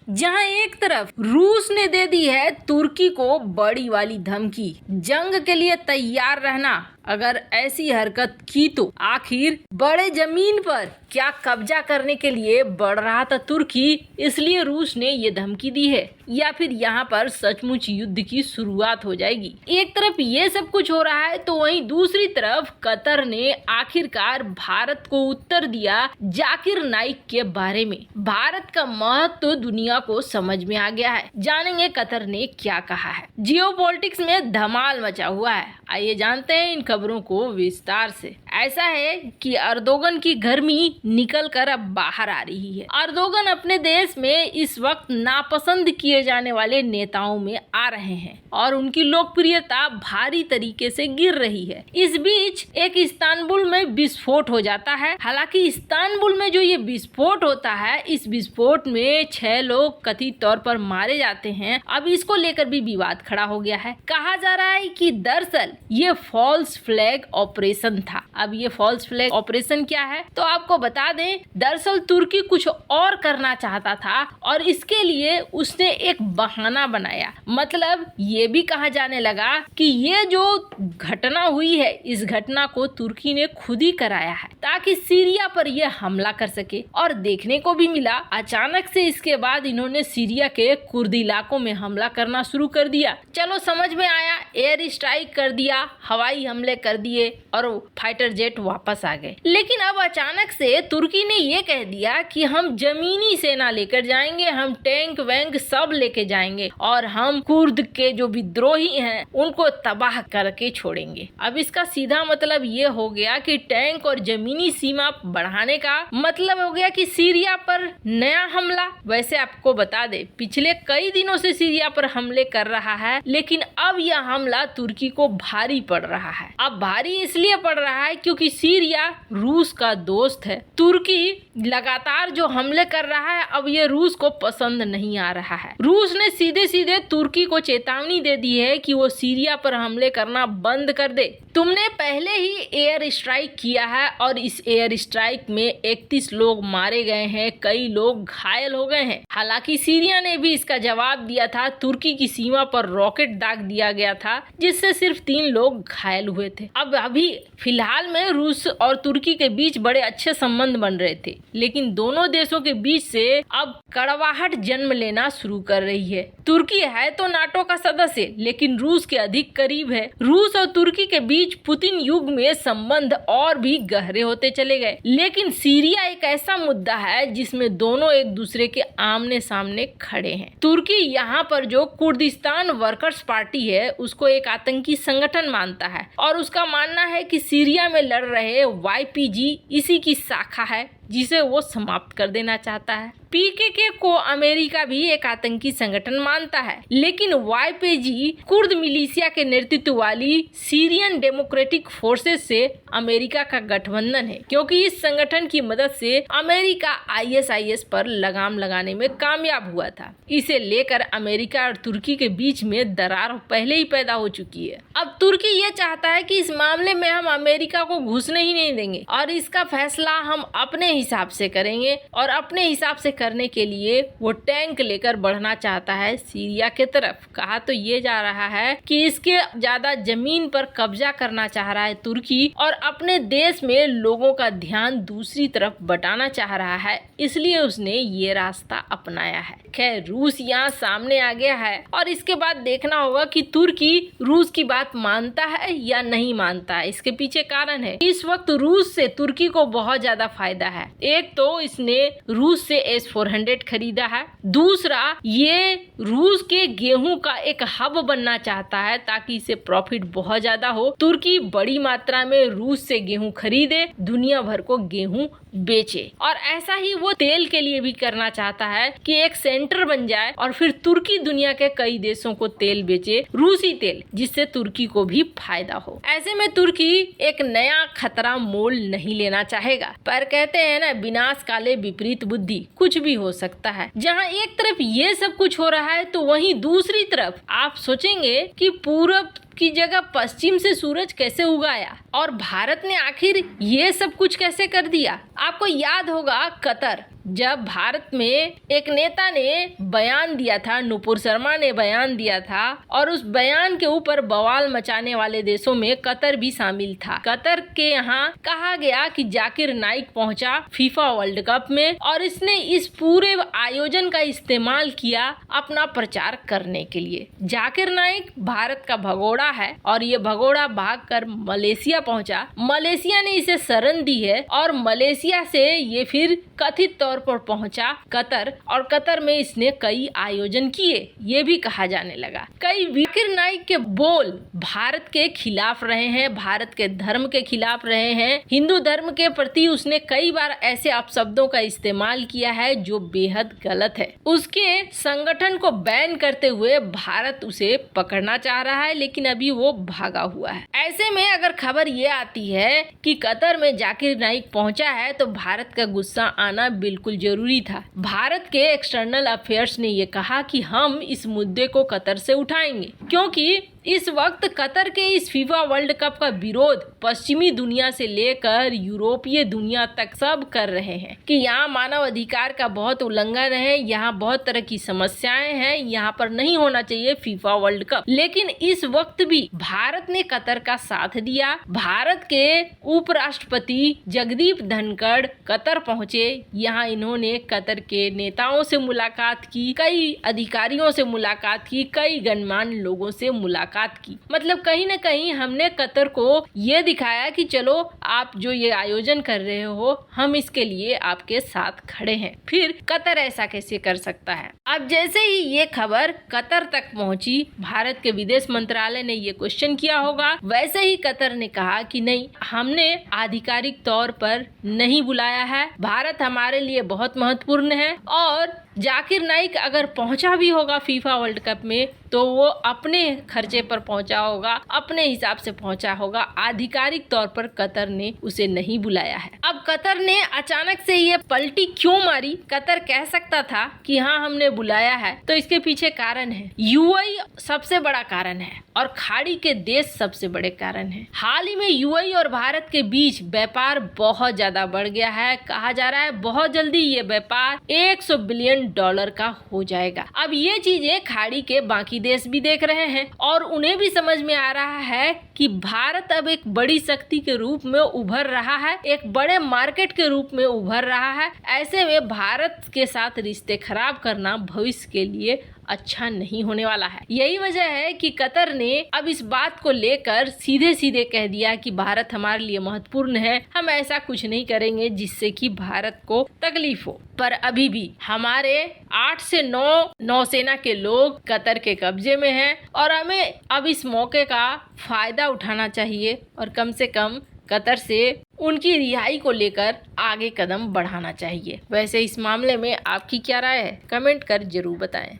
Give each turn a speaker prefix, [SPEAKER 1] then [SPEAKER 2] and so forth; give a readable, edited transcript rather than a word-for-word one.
[SPEAKER 1] जहां एक तरफ रूस ने दे दी है तुर्की को बड़ी वाली धमकी, जंग के लिए तैयार रहना, अगर ऐसी हरकत की तो आखिर बड़े जमीन पर क्या कब्जा करने के लिए बढ़ रहा था तुर्की, इसलिए रूस ने ये धमकी दी है, या फिर यहाँ पर सचमुच युद्ध की शुरुआत हो जाएगी। एक तरफ ये सब कुछ हो रहा है तो वहीं दूसरी तरफ कतर ने आखिरकार भारत को उत्तर दिया जाकिर नाइक के बारे में। भारत का महत्व दुनिया को समझ में आ गया है। जानेंगे कतर ने क्या कहा है। जियोपॉलिटिक्स में धमाल मचा हुआ है, आइए जानते हैं इन खबरों को विस्तार से। ऐसा है कि अर्दोगन की गर्मी निकल कर अब बाहर आ रही है। अर्दोगन अपने देश में इस वक्त नापसंद किए जाने वाले नेताओं में आ रहे हैं और उनकी लोकप्रियता भारी तरीके से गिर रही है। इस बीच एक इस्तांबुल में विस्फोट हो जाता है। हालांकि इस्तांबुल में जो ये विस्फोट होता है, इस विस्फोट में 6 लोग कथित तौर पर मारे जाते हैं। अब इसको लेकर भी विवाद खड़ा हो गया है। कहा जा रहा है कि दरअसल ये फॉल्स फ्लैग ऑपरेशन था। अब ये फॉल्स फ्लैग ऑपरेशन क्या है तो आपको बता दें, दरअसल तुर्की कुछ और करना चाहता था और इसके लिए उसने एक बहाना बनाया। मतलब ये भी कहा जाने लगा कि ये जो घटना हुई है, इस घटना को तुर्की ने खुद ही कराया है ताकि सीरिया पर यह हमला कर सके। और देखने को भी मिला अचानक से इसके बाद इन्होंने सीरिया के कुर्द इलाकों में हमला करना शुरू कर दिया। चलो समझ में आया, एयर स्ट्राइक कर दिया, हवाई हमले कर दिए और फाइटर जेट वापस आ गए। लेकिन अब अचानक से तुर्की ने ये कह दिया कि हम जमीनी सेना लेकर जाएंगे, हम टैंक वैंक सब लेके जाएंगे और हम कुर्द के जो विद्रोही हैं उनको तबाह करके छोड़ेंगे। अब इसका सीधा मतलब ये हो गया कि टैंक और जमीनी सीमा बढ़ाने का मतलब हो गया कि सीरिया पर नया हमला। वैसे आपको बता दे, पिछले कई दिनों से सीरिया पर हमले कर रहा है, लेकिन अब यह हमला तुर्की को भारी पड़ रहा है। अब भारी इसलिए पड़ रहा है क्योंकि सीरिया रूस का दोस्त है। तुर्की लगातार जो हमले कर रहा है, अब ये रूस को पसंद नहीं आ रहा है। रूस ने सीधे सीधे तुर्की को चेतावनी दे दी है कि वो सीरिया पर हमले करना बंद कर दे। तुमने पहले ही एयर स्ट्राइक किया है और इस एयर स्ट्राइक में 31 लोग मारे गए हैं, कई लोग घायल हो गए हैं। हालांकि सीरिया ने भी इसका जवाब दिया था। तुर्की की सीमा पर रॉकेट दाग दिया गया था जिससे सिर्फ 3 लोग घायल हुए थे। अब अभी फिलहाल में रूस और तुर्की के बीच बड़े अच्छे संबंध बन रहे थे, लेकिन दोनों देशों के बीच से अब कड़वाहट जन्म लेना शुरू कर रही है। तुर्की है तो नाटो का सदस्य, लेकिन रूस के अधिक करीब है। रूस और तुर्की के बीच पुतिन युग में संबंध और भी गहरे होते चले गए। लेकिन सीरिया एक ऐसा मुद्दा है जिसमें दोनों एक दूसरे के आमने सामने खड़े हैं। तुर्की यहाँ पर जो कुर्दिस्तान वर्कर्स पार्टी है उसको एक आतंकी संगठन मानता है और उसका मानना है कि सीरिया में लड़ रहे YPG इसी की शाखा है जिसे वो समाप्त कर देना चाहता है। PKK को अमेरिका भी एक आतंकी संगठन मानता है, लेकिन YPG कुर्द मिलिशिया के नेतृत्व वाली सीरियन डेमोक्रेटिक फोर्सेस से अमेरिका का गठबंधन है, क्योंकि इस संगठन की मदद से अमेरिका ISIS पर लगाम लगाने में कामयाब हुआ था। इसे लेकर अमेरिका और तुर्की के बीच में दरार पहले ही पैदा हो चुकी है। अब तुर्की ये चाहता है कि इस मामले में हम अमेरिका को घुसने ही नहीं देंगे और इसका फैसला हम अपने हिसाब से करेंगे और अपने हिसाब से करने के लिए वो टैंक लेकर बढ़ना चाहता है सीरिया के तरफ। कहा तो ये जा रहा है कि इसके ज्यादा जमीन पर कब्जा करना चाह रहा है तुर्की और अपने देश में लोगों का ध्यान दूसरी तरफ बटाना चाह रहा है, इसलिए उसने ये रास्ता अपनाया है। खैर, रूस यहाँ सामने आ गया है और इसके बाद देखना होगा कि तुर्की रूस की बात मानता है या नहीं मानता है। इसके पीछे कारण है, इस वक्त रूस से तुर्की को बहुत ज्यादा फायदा है। एक तो इसने रूस से S-400 खरीदा है, दूसरा ये रूस के गेहूं का एक हब बनना चाहता है ताकि इसे प्रॉफिट बहुत ज्यादा हो। तुर्की बड़ी मात्रा में रूस से गेहूं खरीदे, दुनिया भर को गेहूं बेचे और ऐसा ही वो तेल के लिए भी करना चाहता है कि एक सेंटर बन जाए और फिर तुर्की दुनिया के कई देशों को तेल बेचे, रूसी तेल, जिससे तुर्की को भी फायदा हो। ऐसे में तुर्की एक नया खतरा मोल नहीं लेना चाहेगा, पर कहते हैं ना, विनाश काले विपरीत बुद्धि, कुछ भी हो सकता है। जहाँ एक तरफ ये सब कुछ हो रहा है तो वहीं दूसरी तरफ आप सोचेंगे कि पूरब की जगह पश्चिम से सूरज कैसे उगाया और भारत ने आखिर ये सब कुछ कैसे कर दिया। आपको याद होगा कतर, जब भारत में एक नेता ने बयान दिया था, नुपुर शर्मा ने बयान दिया था और उस बयान के ऊपर बवाल मचाने वाले देशों में कतर भी शामिल था। कतर के यहाँ कहा गया कि जाकिर नाइक पहुंचा फीफा वर्ल्ड कप में और इसने इस पूरे आयोजन का इस्तेमाल किया अपना प्रचार करने के लिए। जाकिर नाइक भारत का भगोड़ा है और ये भगोड़ा भागकर मलेशिया पहुंचा। मलेशिया ने इसे शरण दी है और मलेशिया से ये फिर कथित तौर पर पहुंचा कतर और कतर में इसने कई आयोजन किए। ये भी कहा जाने लगा कई जाकिर नाइक के बोल भारत के खिलाफ रहे हैं, भारत के धर्म के खिलाफ रहे हैं। हिंदू धर्म के प्रति उसने कई बार ऐसे अपशब्दों का इस्तेमाल किया है जो बेहद गलत है। उसके संगठन को बैन करते हुए भारत उसे पकड़ना चाह रहा है, लेकिन अभी वो भागा हुआ है। ऐसे में अगर खबर ये आती है कि कतर में जाकिर नाइक पहुंचा है तो भारत का गुस्सा आना बिल्कुल जरूरी था। भारत के एक्सटर्नल अफेयर्स ने ये कहा कि हम इस मुद्दे को कतर से उठाएंगे, क्योंकि इस वक्त कतर के इस फीफा वर्ल्ड कप का विरोध पश्चिमी दुनिया से लेकर यूरोपीय दुनिया तक सब कर रहे हैं कि यहाँ मानव अधिकार का बहुत उल्लंघन है, यहाँ बहुत तरह की समस्याएं हैं, यहाँ पर नहीं होना चाहिए फीफा वर्ल्ड कप। लेकिन इस वक्त भी भारत ने कतर का साथ दिया। भारत के उपराष्ट्रपति जगदीप धनखड़ कतर पहुंचे। यहाँ इन्होंने कतर के नेताओं से मुलाकात की, कई अधिकारियों से मुलाकात की, कई गणमान्य लोगों से मुलाकात की। मतलब कहीं न कहीं हमने कतर को ये दिखाया कि चलो आप जो ये आयोजन कर रहे हो हम इसके लिए आपके साथ खड़े हैं। फिर कतर ऐसा कैसे कर सकता है। अब जैसे ही ये खबर कतर तक पहुंची, भारत के विदेश मंत्रालय ने ये क्वेश्चन किया होगा, वैसे ही कतर ने कहा कि नहीं, हमने आधिकारिक तौर पर नहीं बुलाया है, भारत हमारे लिए बहुत महत्वपूर्ण है और जाकिर नाइक अगर पहुंचा भी होगा फीफा वर्ल्ड कप में तो वो अपने खर्चे पर पहुंचा होगा, अपने हिसाब से पहुंचा होगा। आधिकारिक तौर पर कतर ने उसे नहीं बुलाया है। अब कतर ने अचानक से ये पलटी क्यों मारी? कतर कह सकता था कि हाँ हमने बुलाया है, तो इसके पीछे कारण है। यूएई सबसे बड़ा कारण है और खाड़ी के देश सबसे बड़े कारण है। हाल ही में यूएई और भारत के बीच व्यापार बहुत ज्यादा बढ़ गया है। कहा जा रहा है बहुत जल्दी ये व्यापार $100 बिलियन का हो जाएगा। अब ये चीजें खाड़ी के बाकी देश भी देख रहे हैं और उन्हें भी समझ में आ रहा है कि भारत अब एक बड़ी शक्ति के रूप में उभर रहा है, एक बड़े मार्केट के रूप में उभर रहा है। ऐसे में भारत के साथ रिश्ते खराब करना भविष्य के लिए अच्छा नहीं होने वाला है। यही वजह है कि कतर ने अब इस बात को लेकर सीधे सीधे कह दिया कि भारत हमारे लिए महत्वपूर्ण है, हम ऐसा कुछ नहीं करेंगे जिससे कि भारत को तकलीफ हो। पर अभी भी हमारे 8 से 9 नौसेना के लोग कतर के कब्जे में हैं और हमें अब इस मौके का फायदा उठाना चाहिए और कम से कम कतर से उनकी रिहाई को लेकर आगे कदम बढ़ाना चाहिए। वैसे इस मामले में आपकी क्या राय है? कमेंट कर जरूर बताएं।